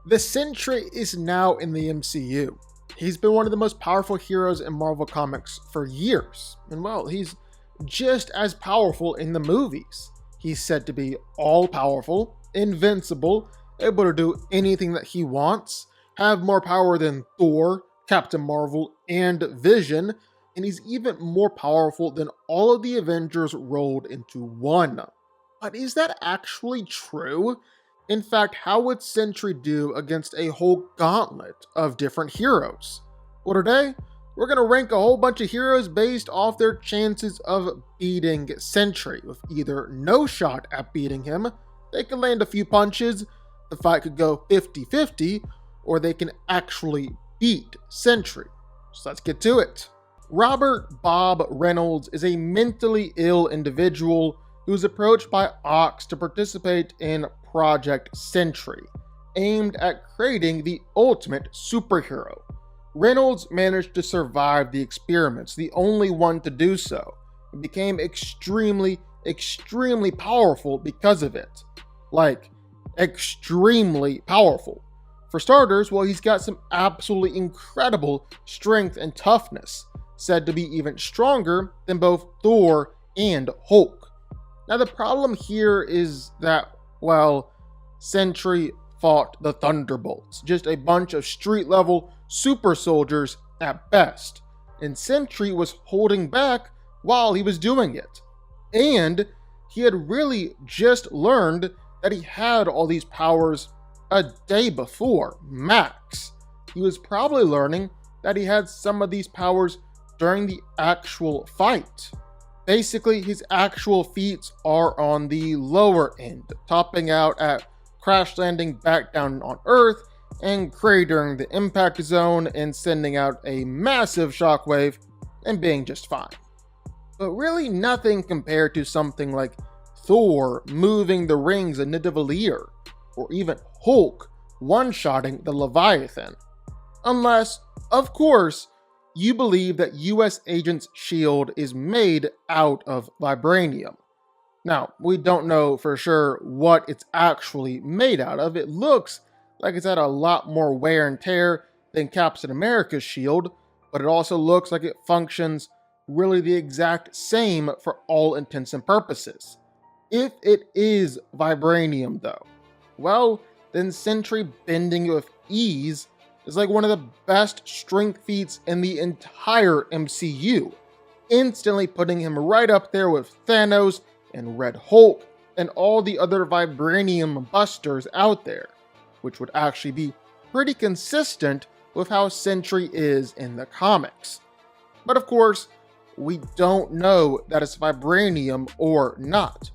The Sentry is now in the MCU. He's been one of the most powerful heroes in Marvel Comics for years, and well, he's just as powerful in the movies. He's said to be all-powerful, invincible, able to do anything that he wants, have more power than Thor, Captain Marvel, and Vision, and he's even more powerful than all of the Avengers rolled into one. But is that actually true? In fact, how would Sentry do against a whole gauntlet of different heroes? Well, today, we're going to rank a whole bunch of heroes based off their chances of beating Sentry. With either no shot at beating him, they can land a few punches, the fight could go 50-50, or they can actually beat Sentry. So let's get to it. Robert Bob Reynolds is a mentally ill individual who was approached by Ox to participate in Project Sentry, aimed at creating the ultimate superhero. Reynolds managed to survive the experiments, the only one to do so, and became extremely powerful because of it. Like, extremely powerful. For starters, well, he's got some absolutely incredible strength and toughness, said to be even stronger than both Thor and Hulk. Now, the problem here is that, well, Sentry fought the Thunderbolts, just a bunch of street-level super soldiers at best, and Sentry was holding back while he was doing it. And he had really just learned that he had all these powers a day before, max. He was probably learning that he had some of these powers during the actual fight. Basically, his actual feats are on the lower end, topping out at crash landing back down on Earth and cratering the impact zone and sending out a massive shockwave and being just fine. But really nothing compared to something like Thor moving the rings of Nidavellir, or even Hulk one-shotting the Leviathan. Unless, of course, you believe that US Agent's shield is made out of vibranium. Now, we don't know for sure what it's actually made out of. It looks like it's had a lot more wear and tear than Captain America's shield, but it also looks like it functions really the exact same for all intents and purposes. If it is vibranium though, well, then Sentry bending with ease is like one of the best strength feats in the entire MCU, instantly putting him right up there with Thanos and Red Hulk and all the other vibranium busters out there, which would actually be pretty consistent with how Sentry is in the comics. But of course, we don't know that it's vibranium or not.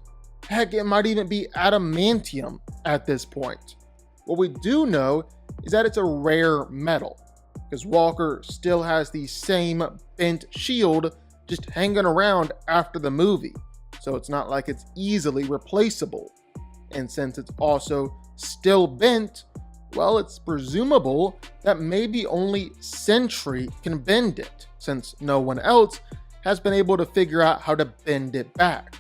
Heck, it might even be adamantium at this point. What we do know is that it's a rare metal, because Walker still has the same bent shield just hanging around after the movie, so it's not like it's easily replaceable. And since it's also still bent, well, it's presumable that maybe only Sentry can bend it, since no one else has been able to figure out how to bend it back.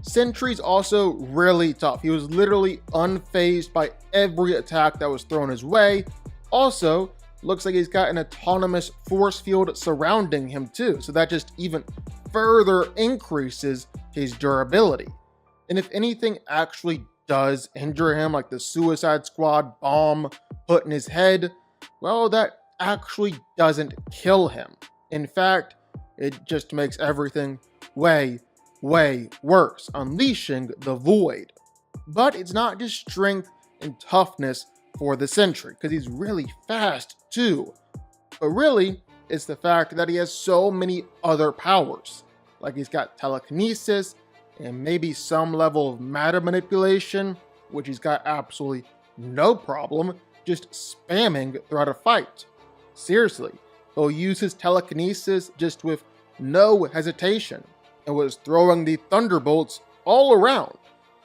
Sentry's also really tough. He was literally unfazed by every attack that was thrown his way. Also, looks like he's got an autonomous force field surrounding him too, so that just even further increases his durability. And if anything actually does injure him, like the Suicide Squad bomb put in his head, well, that actually doesn't kill him. In fact, it just makes everything way worse, unleashing the Void. But it's not just strength and toughness for the Sentry, because he's really fast too. But really, it's the fact that he has so many other powers. Like he's got telekinesis and maybe some level of matter manipulation, which he's got absolutely no problem just spamming throughout a fight. Seriously, he'll use his telekinesis just with no hesitation, and was throwing the Thunderbolts all around.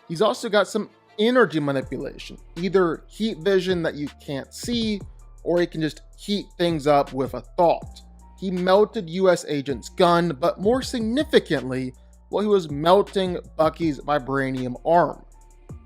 He's also got some energy manipulation, either heat vision that you can't see, or he can just heat things up with a thought. He melted US Agent's gun, but more significantly, well, he was melting Bucky's vibranium arm.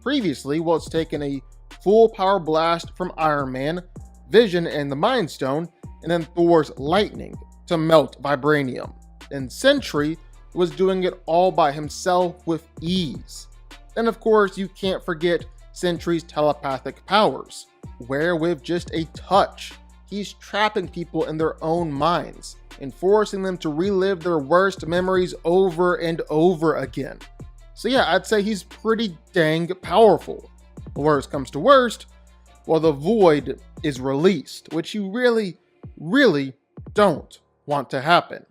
Previously, well, it's taken a full power blast from Iron Man, Vision and the Mind Stone, and then Thor's lightning to melt vibranium. And Sentry was doing it all by himself with ease. Then of course you can't forget Sentry's telepathic powers, where with just a touch, he's trapping people in their own minds and forcing them to relive their worst memories over and over again. So yeah, I'd say he's pretty dang powerful. Worst comes to worst, well, the Void is released, which you really don't want to happen.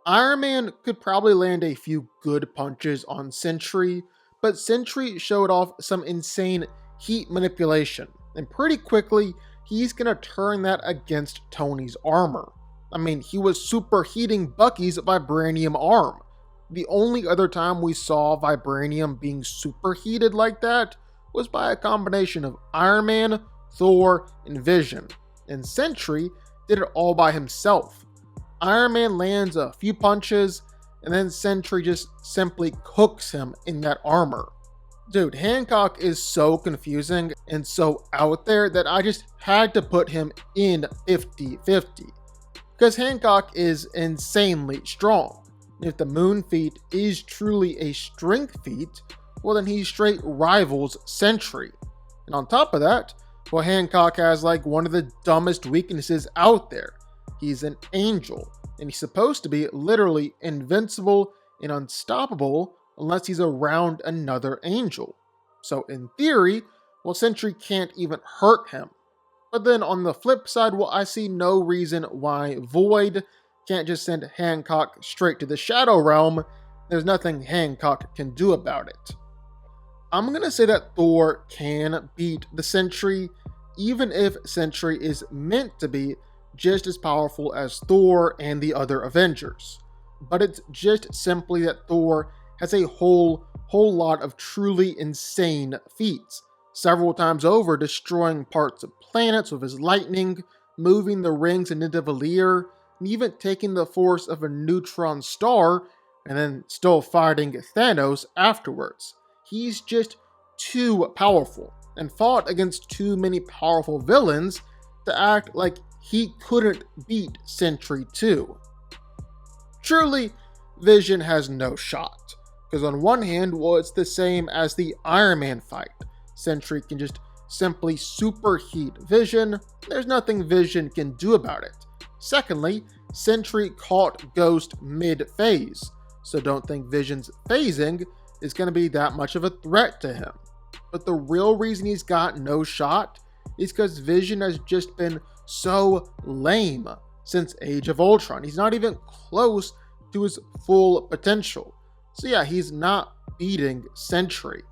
Iron Man could probably land a few good punches on Sentry, but Sentry showed off some insane heat manipulation, and pretty quickly, he's gonna turn that against Tony's armor. I mean, he was superheating Bucky's vibranium arm. The only other time we saw vibranium being superheated like that was by a combination of Iron Man, Thor, and Vision, and Sentry did it all by himself. Iron Man lands a few punches, and then Sentry just simply cooks him in that armor. Dude, Hancock is so confusing and so out there that I just had to put him in 50-50. Because Hancock is insanely strong. If the Moon feat is truly a strength feat, well then he straight rivals Sentry. And on top of that, well, Hancock has like one of the dumbest weaknesses out there. He's an angel, and he's supposed to be literally invincible and unstoppable unless he's around another angel. So in theory, well, Sentry can't even hurt him. But then on the flip side, well, I see no reason why Void can't just send Hancock straight to the Shadow Realm. There's nothing Hancock can do about it. I'm gonna say that Thor can beat the Sentry, even if Sentry is meant to be just as powerful as Thor and the other Avengers. But it's just simply that Thor has a whole lot of truly insane feats, several times over destroying parts of planets with his lightning, moving the rings in Nidavellir, and even taking the force of a neutron star, and then still fighting Thanos afterwards. He's just too powerful, and fought against too many powerful villains to act like he couldn't beat Sentry too. Truly, Vision has no shot, because on one hand, well, it's the same as the Iron Man fight. Sentry can just simply superheat Vision. There's nothing Vision can do about it. Secondly, Sentry caught Ghost mid-phase, so don't think Vision's phasing is going to be that much of a threat to him. But the real reason he's got no shot is because Vision has just been so lame since Age of Ultron. He's not even close to his full potential. So yeah, he's not beating Sentry.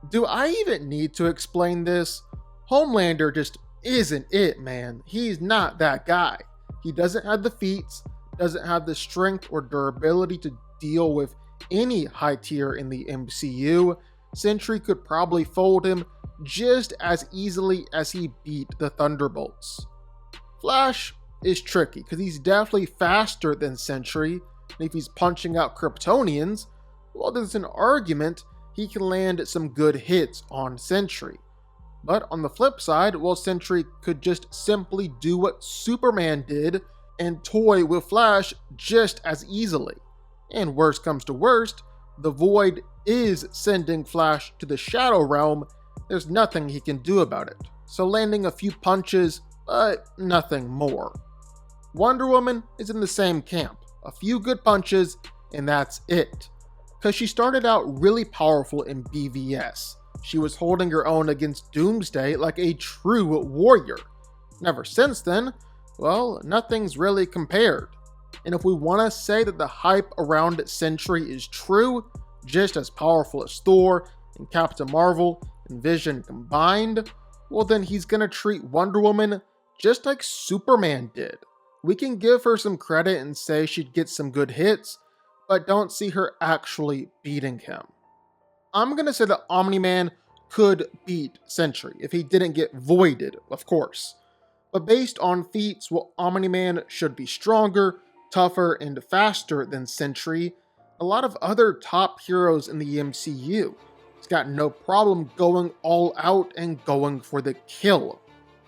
Do I even need to explain this? Homelander just isn't it, man. He's not that guy. He doesn't have the feats, doesn't have the strength or durability to deal with any high tier in the MCU. Sentry could probably fold him just as easily as he beat the Thunderbolts. Flash is tricky because he's definitely faster than Sentry, and if he's punching out Kryptonians, well, there's an argument he can land some good hits on Sentry. But on the flip side, well, Sentry could just simply do what Superman did and toy with Flash just as easily. And worst comes to worst, the Void is sending Flash to the Shadow Realm. There's nothing he can do about it. So landing a few punches, but nothing more. Wonder Woman is in the same camp. A few good punches, and that's it. Because she started out really powerful in BVS. She was holding her own against Doomsday like a true warrior. Ever since then, well, nothing's really compared. And if we want to say that the hype around Sentry is true, just as powerful as Thor and Captain Marvel and Vision combined, well then he's gonna treat Wonder Woman just like Superman did. We can give her some credit and say she'd get some good hits, but don't see her actually beating him. I'm gonna say that Omni-Man could beat Sentry if he didn't get voided, of course. But based on feats, well, Omni-Man should be stronger, tougher, and faster than Sentry, a lot of other top heroes in the MCU. He's got no problem going all out and going for the kill.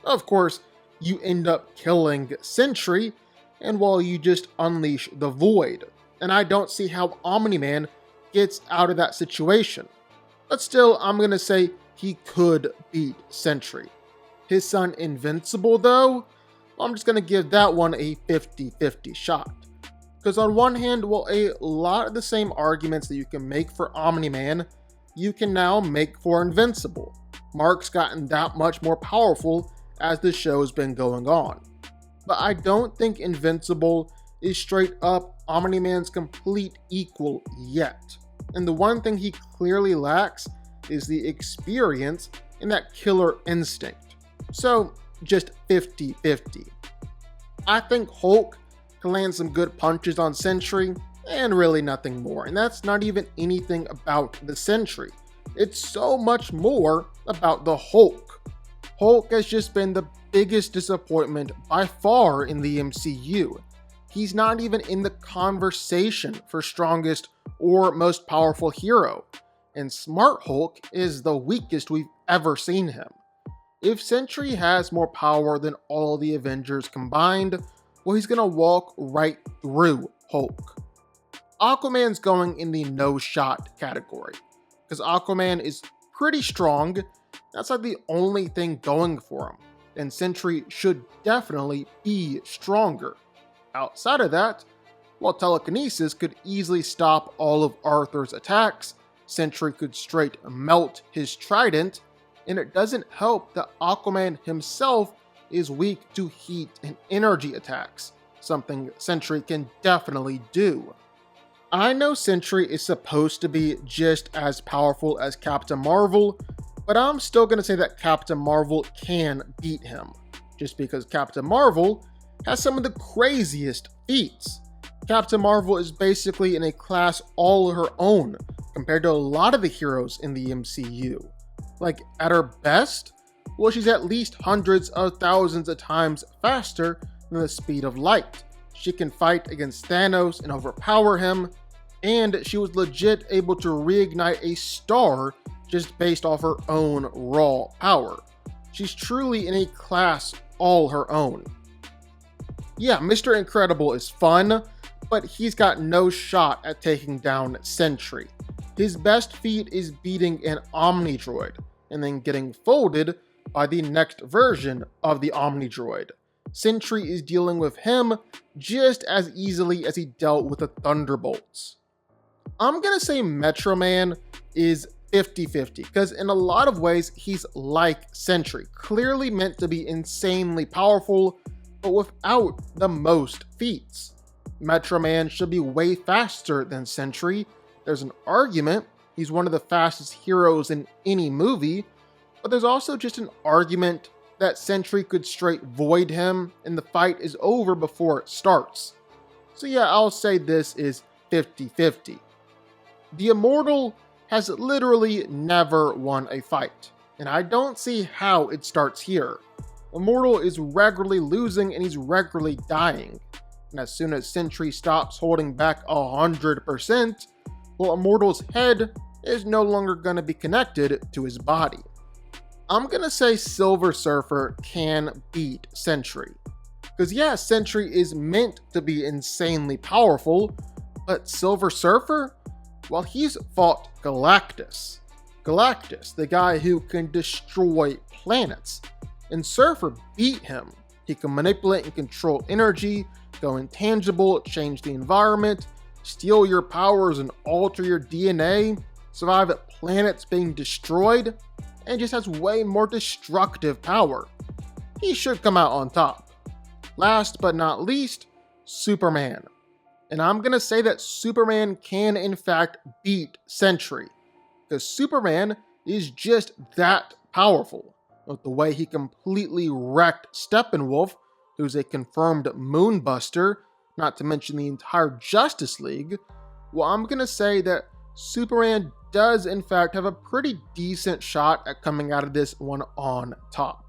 Of course, you end up killing Sentry, and well, you just unleash the Void. And I don't see how Omni-Man gets out of that situation. But still, I'm going to say he could beat Sentry. His son Invincible, though, I'm just going to give that one a 50-50 shot. Because on one hand, well, a lot of the same arguments that you can make for Omni-Man, you can now make for Invincible. Mark's gotten that much more powerful as the show's been going on. But I don't think Invincible is straight up Omni-Man's complete equal yet. And the one thing he clearly lacks is the experience and that killer instinct. So just 50-50. I think Hulk can land some good punches on Sentry and really nothing more. And that's not even anything about the Sentry. It's so much more about the Hulk. Hulk has just been the biggest disappointment by far in the MCU. He's not even in the conversation for strongest or most powerful hero. And Smart Hulk is the weakest we've ever seen him. If Sentry has more power than all the Avengers combined, well, he's gonna walk right through Hulk. Aquaman's going in the no shot category, because Aquaman is pretty strong. That's like the only thing going for him, and Sentry should definitely be stronger. Outside of that, while telekinesis could easily stop all of Arthur's attacks, Sentry could straight melt his trident, and it doesn't help that Aquaman himself is weak to heat and energy attacks, something Sentry can definitely do. I know Sentry is supposed to be just as powerful as Captain Marvel, but I'm still going to say that Captain Marvel can beat him, just because Captain Marvel has some of the craziest feats. Captain Marvel is basically in a class all her own compared to a lot of the heroes in the MCU. Like, at her best, well, she's at least hundreds of thousands of times faster than the speed of light. She can fight against Thanos and overpower him, and she was legit able to reignite a star just based off her own raw power. She's truly in a class all her own. Yeah, Mr. Incredible is fun, but he's got no shot at taking down Sentry. His best feat is beating an Omni-Droid, and then getting folded by the next version of the Omni-Droid. Sentry is dealing with him just as easily as he dealt with the Thunderbolts. I'm gonna say Metroman is 50-50, because in a lot of ways, he's like Sentry, clearly meant to be insanely powerful, but without the most feats. Metroman should be way faster than Sentry. There's an argument he's one of the fastest heroes in any movie, but there's also just an argument that Sentry could straight void him and the fight is over before it starts. So yeah, I'll say this is 50-50. The Immortal has literally never won a fight, and I don't see how it starts here. Immortal is regularly losing and he's regularly dying, and as soon as Sentry stops holding back 100%, well, Immortal's head is no longer going to be connected to his body. I'm going to say Silver Surfer can beat Sentry. Because yeah, Sentry is meant to be insanely powerful, but Silver Surfer? Well, he's fought Galactus. Galactus, the guy who can destroy planets. And Surfer beat him. He can manipulate and control energy, go intangible, change the environment, steal your powers and alter your DNA, survive at planets being destroyed, and just has way more destructive power. He should come out on top. Last but not least, Superman. And I'm gonna say that Superman can in fact beat Sentry, because Superman is just that powerful. With the way he completely wrecked Steppenwolf, who's a confirmed Moonbuster, not to mention the entire Justice League, well, I'm gonna say that Superman does in fact have a pretty decent shot at coming out of this one on top.